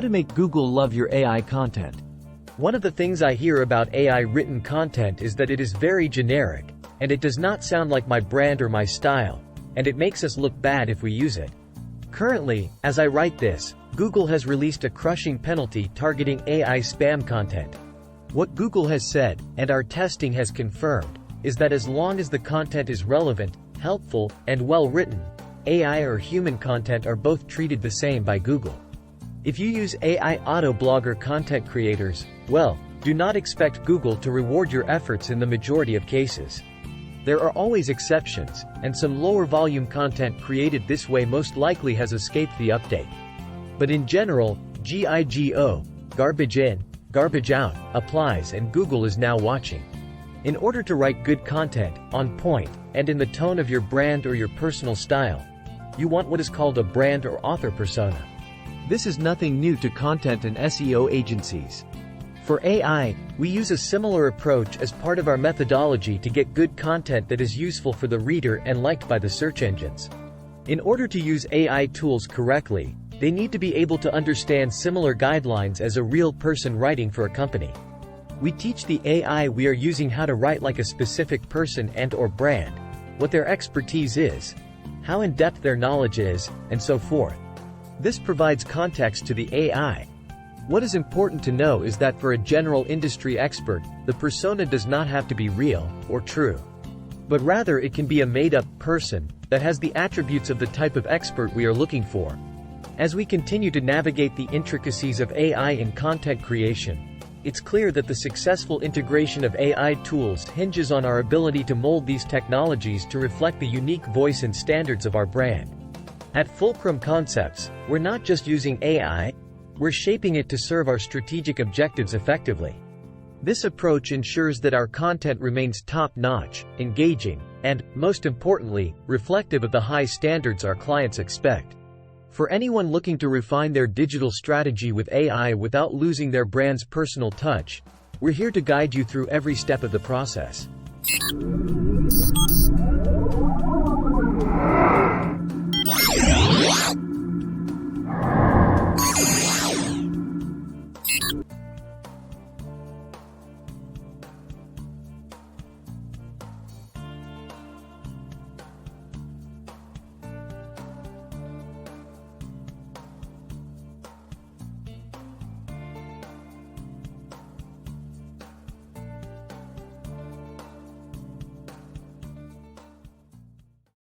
How to make Google love your AI content. One of the things I hear about AI written content is that it is very generic, and it does not sound like my brand or my style, and it makes us look bad if we use it. Currently, as I write this, Google has released a crushing penalty targeting AI spam content. What Google has said, and our testing has confirmed, is that as long as the content is relevant, helpful, and well-written, AI or human content are both treated the same by Google. If you use AI auto blogger content creators, well, do not expect Google to reward your efforts in the majority of cases. There are always exceptions, and some lower volume content created this way most likely has escaped the update. But in general, GIGO, garbage in, garbage out, applies, and Google is now watching. In order to write good content, on point, and in the tone of your brand or your personal style, you want what is called a brand or author persona. This is nothing new to content and SEO agencies. For AI, we use a similar approach as part of our methodology to get good content that is useful for the reader and liked by the search engines. In order to use AI tools correctly, they need to be able to understand similar guidelines as a real person writing for a company. We teach the AI we are using how to write like a specific person and/or brand, what their expertise is, how in-depth their knowledge is, and so forth. This provides context to the AI. What is important to know is that for a general industry expert, the persona does not have to be real or true. But rather it can be a made-up person that has the attributes of the type of expert we are looking for. As we continue to navigate the intricacies of AI in content creation, it's clear that the successful integration of AI tools hinges on our ability to mold these technologies to reflect the unique voice and standards of our brand. At Fulcrum Concepts, we're not just using AI, we're shaping it to serve our strategic objectives effectively. This approach ensures that our content remains top-notch, engaging, and, most importantly, reflective of the high standards our clients expect. For anyone looking to refine their digital strategy with AI without losing their brand's personal touch, we're here to guide you through every step of the process.